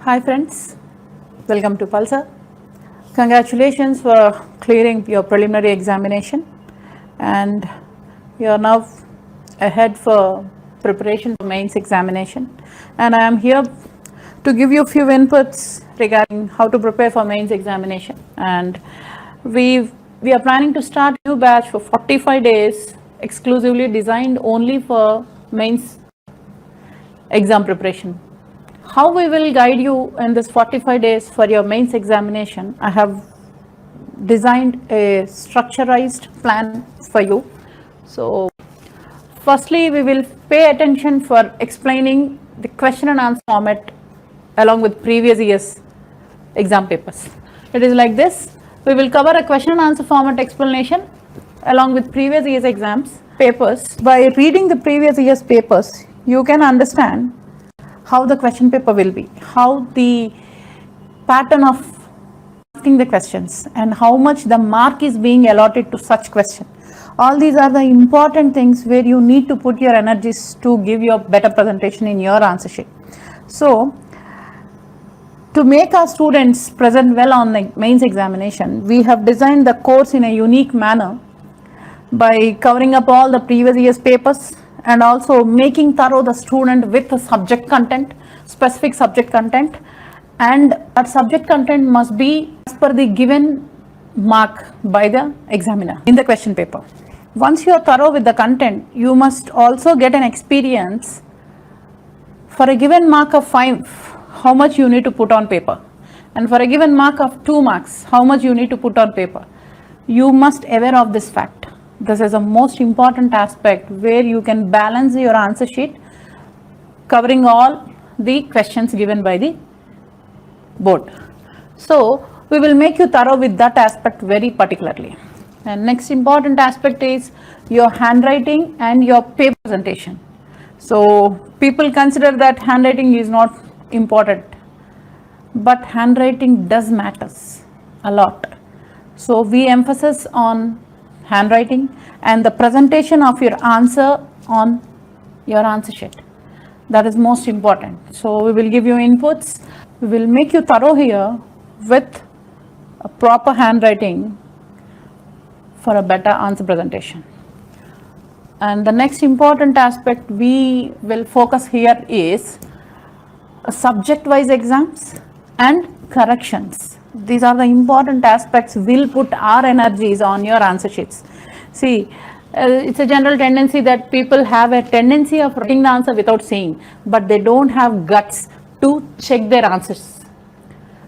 Hi friends, welcome to Pulsar. Congratulations for clearing your preliminary examination, and you are now ahead for preparation for mains examination. And I am here to give you a few inputs regarding how to prepare for mains examination. And we are planning to start a new batch for 45 days exclusively designed only for mains exam preparation. How we will guide you in this 45 days for your mains examination, I have designed a structurized plan for you. So firstly, we will pay attention for explaining the question and answer format along with previous year's exam papers. It is like this: we will cover a question and answer format explanation along with previous year's exams papers. By reading the previous year's papers, you can understand how the question paper will be, how the pattern of asking the questions, and how much the mark is being allotted to such question. All these are the important things where you need to put your energies to give your better presentation in your answer sheet. So, to make our students present well on the mains examination, we have designed the course in a unique manner by covering up all the previous year's papers and also making thorough the student with the subject content, specific subject content, and that subject content must be as per the given mark by the examiner in the question paper. Once you are thorough with the content, you must also get an experience for a given mark of 5, how much you need to put on paper, and for a given mark of 2 marks, how much you need to put on paper. You must aware of this fact. This is a most important aspect where you can balance your answer sheet covering all the questions given by the board. So we will make you thorough with that aspect very particularly. And next important aspect is your handwriting and your paper presentation. So people consider that handwriting is not important, but handwriting does matters a lot. So we emphasize on handwriting and the presentation of your answer on your answer sheet. That is most important. So we will give you inputs. We will make you thorough here with a proper handwriting for a better answer presentation. And the next important aspect we will focus here is subject-wise exams and corrections. These are the important aspects. We'll put our energies on your answer sheets. See, it's a general tendency that people have a tendency of writing the answer without seeing, but they don't have guts to check their answers.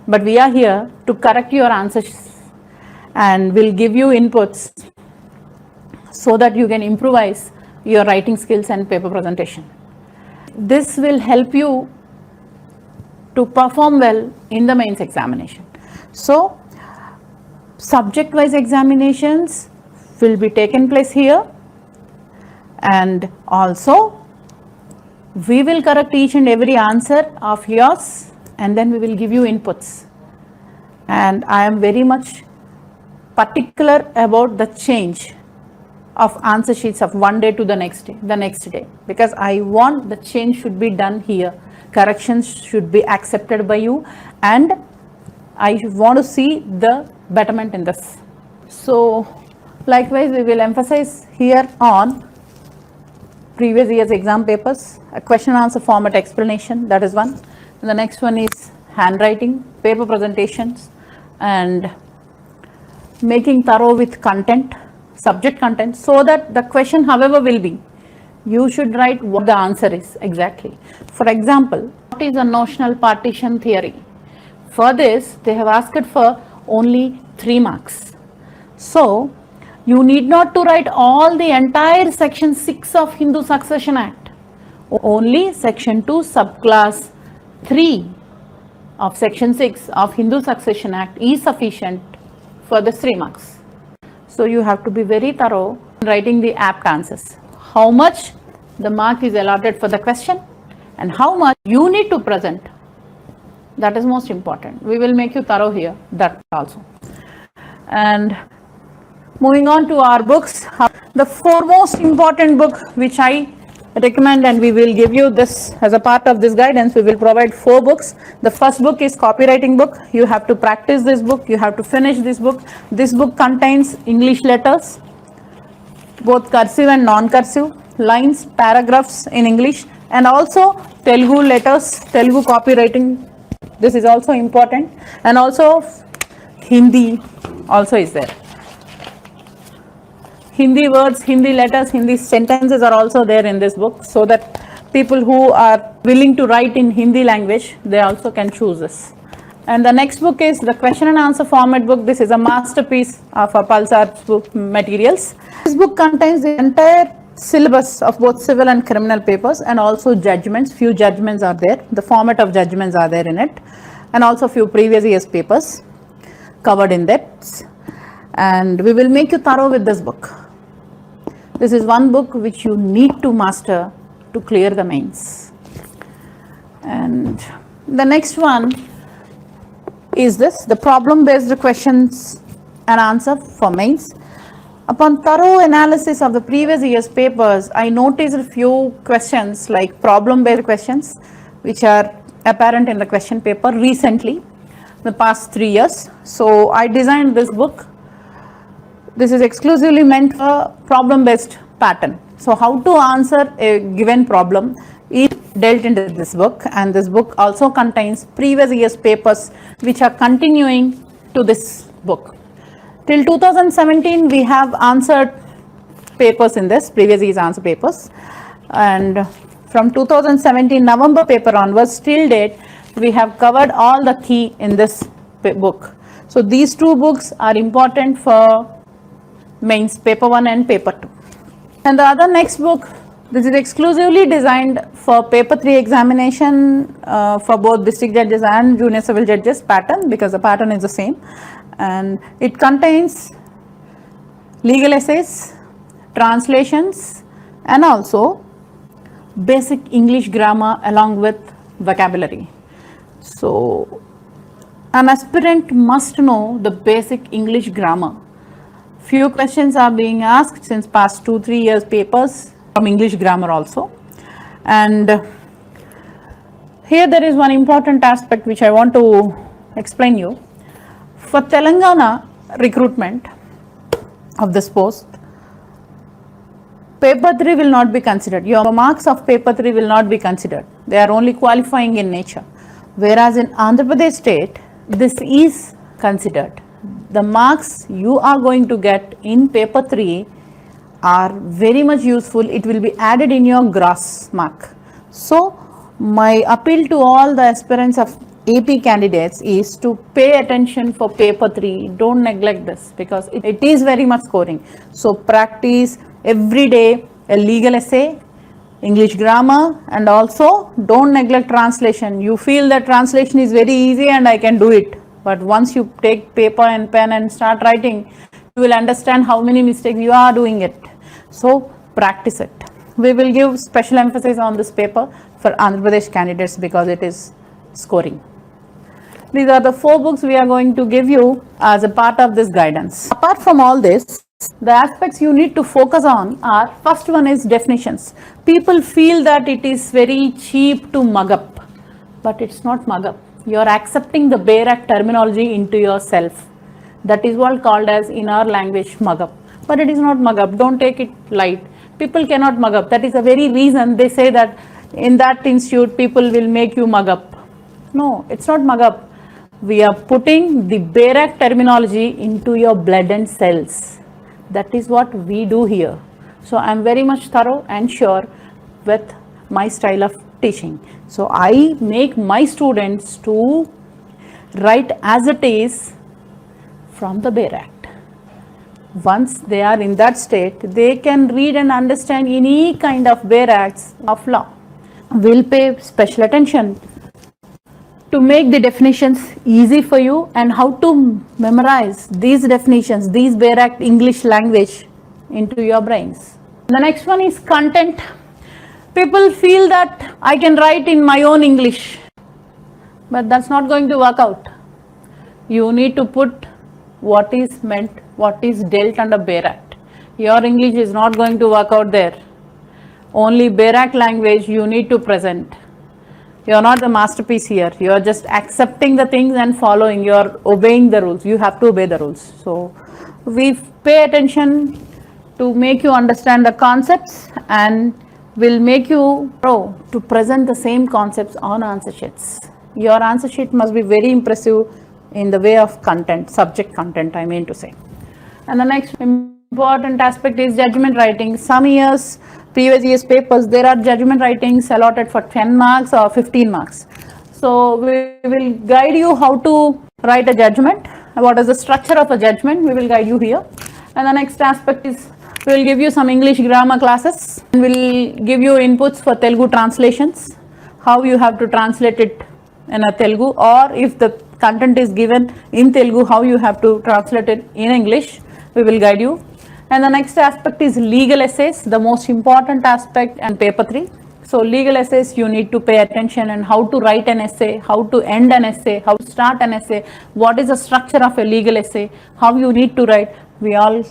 But we are here to correct your answers and we'll give you inputs so that you can improvise your writing skills and paper presentation. This will help you to perform well in the mains examination. So, subject-wise examinations will be taken place here, and also we will correct each and every answer of yours, and then we will give you inputs. And I am very much particular about the change of answer sheets of one day to the next day, because I want the change should be done here. Corrections should be accepted by you, and I want to see the betterment in this. So likewise, we will emphasize here on previous year's exam papers, a question and answer format explanation, that is one. And the next one is handwriting, paper presentations, and making thorough with content, subject content, so that the question however will be, you should write what the answer is exactly. For example, what is a notional partition theory? For this, they have asked for only 3 marks. So, you need not to write all the entire section 6 of Hindu Succession Act. Only section 2 subclass 3 of section 6 of Hindu Succession Act is sufficient for the 3 marks. So, you have to be very thorough in writing the apt answers. How much the mark is allotted for the question and how much you need to present. That is most important. We will make you thorough here, that also. And moving on to our books, the foremost important book which I recommend, and we will give you this as a part of this guidance. We will provide 4 books. The first book is copywriting book. You have to practice this book. You have to finish this book. This book contains English letters, both cursive and non-cursive, lines, paragraphs in English, and also Telugu letters, Telugu copywriting. This is also important, and also Hindi also is there. Hindi words, Hindi letters, Hindi sentences are also there in this book, so that people who are willing to write in Hindi language, they also can choose this. And the next book is the question and answer format book. This is a masterpiece of a Pulsar's book materials. This book contains the entire syllabus of both civil and criminal papers, and also judgments. Few judgments are there. The format of judgments are there in it, and also few previous years papers covered in that. And we will make you thorough with this book. This is one book which you need to master to clear the mains. And the next one is this, the problem-based questions and answer for mains. Upon thorough analysis of the previous year's papers, I noticed a few questions like problem-based questions, which are apparent in the question paper recently, the past 3 years. So I designed this book. This is exclusively meant for problem-based pattern. So how to answer a given problem is dealt into this book, and this book also contains previous year's papers which are continuing to this book. Till 2017 we have answered papers in this, previous year's answer papers, and from 2017 November paper onwards till date we have covered all the key in this book. So these 2 books are important for mains paper 1 and paper 2. And the other next book, this is exclusively designed for paper 3 examination for both district judges and junior civil judges pattern, because the pattern is the same, and it contains legal essays, translations, and also basic English grammar along with vocabulary. So an aspirant must know the basic English grammar. Few questions are being asked since past 2-3 years papers from English grammar also. And here there is one important aspect which I want to explain you. For Telangana recruitment of this post, paper 3 will not be considered. Your marks of paper 3 will not be considered. They are only qualifying in nature. Whereas in Andhra Pradesh state, this is considered. The marks you are going to get in paper 3 are very much useful. It will be added in your gross mark. So my appeal to all the aspirants of AP candidates is to pay attention for paper 3. Don't neglect this, because it is very much scoring. So practice every day a legal essay, English grammar, and also don't neglect translation. You feel that translation is very easy and I can do it. But once you take paper and pen and start writing, you will understand how many mistakes you are doing it. So practice it. We will give special emphasis on this paper for Andhra Pradesh candidates because it is scoring. These are the 4 books we are going to give you as a part of this guidance. Apart from all this, the aspects you need to focus on are, first one is definitions. People feel that it is very cheap to mug up, but it's not mug up. You are accepting the BERAC terminology into yourself. That is what called as in our language mug up, but it is not mug up. Don't take it light. People cannot mug up. That is the very reason they say that in that institute people will make you mug up. No, it's not mug up. We are putting the BERAC terminology into your blood and cells. That is what we do here. So I am very much thorough and sure with my style of teaching. So I make my students to write as it is from the BERAC. Once they are in that state, they can read and understand any kind of BERACs of law. We'll pay special attention to make the definitions easy for you and how to memorize these definitions, these BERAC English language into your brains. The next one is content. People feel that I can write in my own English, but that's not going to work out. You need to put what is meant, what is dealt under BERAC. Your English is not going to work out there. only Berak language you need to present. You are not the masterpiece here. You are just accepting the things and following. You are obeying the rules. You have to obey the rules. So we pay attention to make you understand the concepts and will make you to present the same concepts on answer sheets. Your answer sheet must be very impressive in the way of content, subject content, I mean to say. And the next important aspect is judgment writing. Some years, previous years papers, there are judgment writings allotted for 10 marks or 15 marks. So we will guide you how to write a judgment. What is the structure of a judgment? We will guide you here. And the next aspect is we will give you some English grammar classes. We will give you inputs for Telugu translations, how you have to translate it in a Telugu, or if the content is given in Telugu, how you have to translate it in English. We will guide you. And the next aspect is legal essays, the most important aspect, and paper 3. So legal essays, you need to pay attention and how to write an essay, how to end an essay, how to start an essay, what is the structure of a legal essay, how you need to write. We all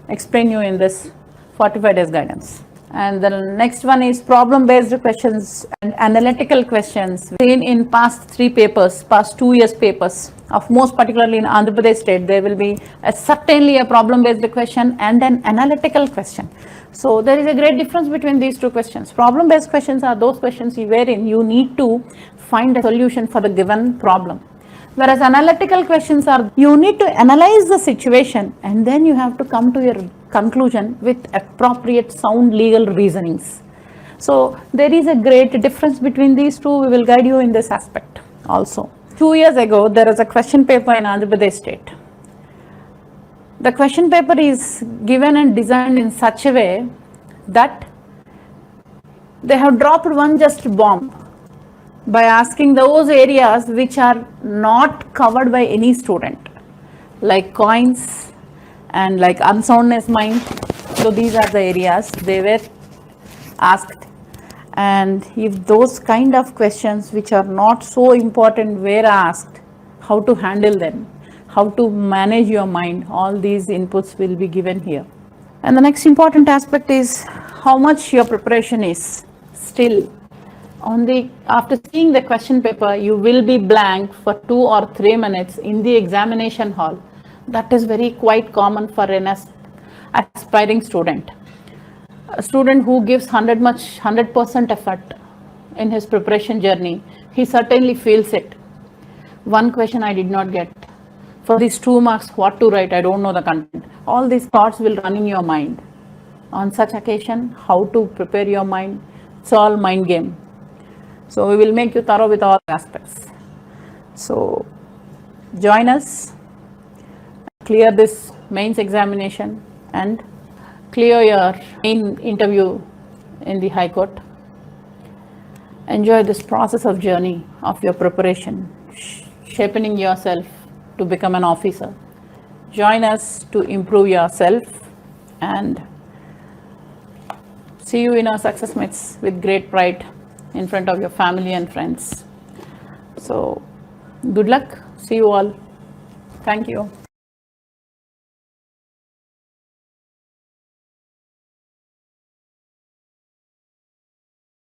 explain you in this 45 days guidance. And the next one is problem-based questions and analytical questions. Seen in past 3 papers, past 2 years papers, of most particularly in Andhra Pradesh state, there will be certainly a problem-based question and an analytical question. So there is a great difference between these 2 questions. Problem-based questions are those questions wherein you need to find a solution for the given problem. Whereas analytical questions are, you need to analyze the situation and then you have to come to your conclusion with appropriate sound legal reasonings. So there is a great difference between these 2. We will guide you in this aspect also. 2 years ago, there was a question paper in Andhra Pradesh state. The question paper is given and designed in such a way that they have dropped one just bomb by asking those areas which are not covered by any student, like coins and like unsoundness mind. So these are the areas they were asked. And if those kind of questions which are not so important were asked, how to handle them, how to manage your mind, all these inputs will be given here. And the next important aspect is how much your preparation is. Still, after seeing the question paper, you will be blank for 2 or 3 minutes in the examination hall. That is very quite common for an aspiring student. A student who gives 100% effort in his preparation journey, he certainly feels it. One question I did not get. For these 2 marks, what to write? I don't know the content. All these thoughts will run in your mind. On such occasion, how to prepare your mind? It's all mind game. So we will make you thorough with all aspects. So join us, clear this mains examination and clear your main interview in the High Court. Enjoy this process of journey of your preparation, shaping yourself to become an officer. Join us to improve yourself and see you in our success meets with great pride in front of your family and friends. So good luck. See you all. Thank you.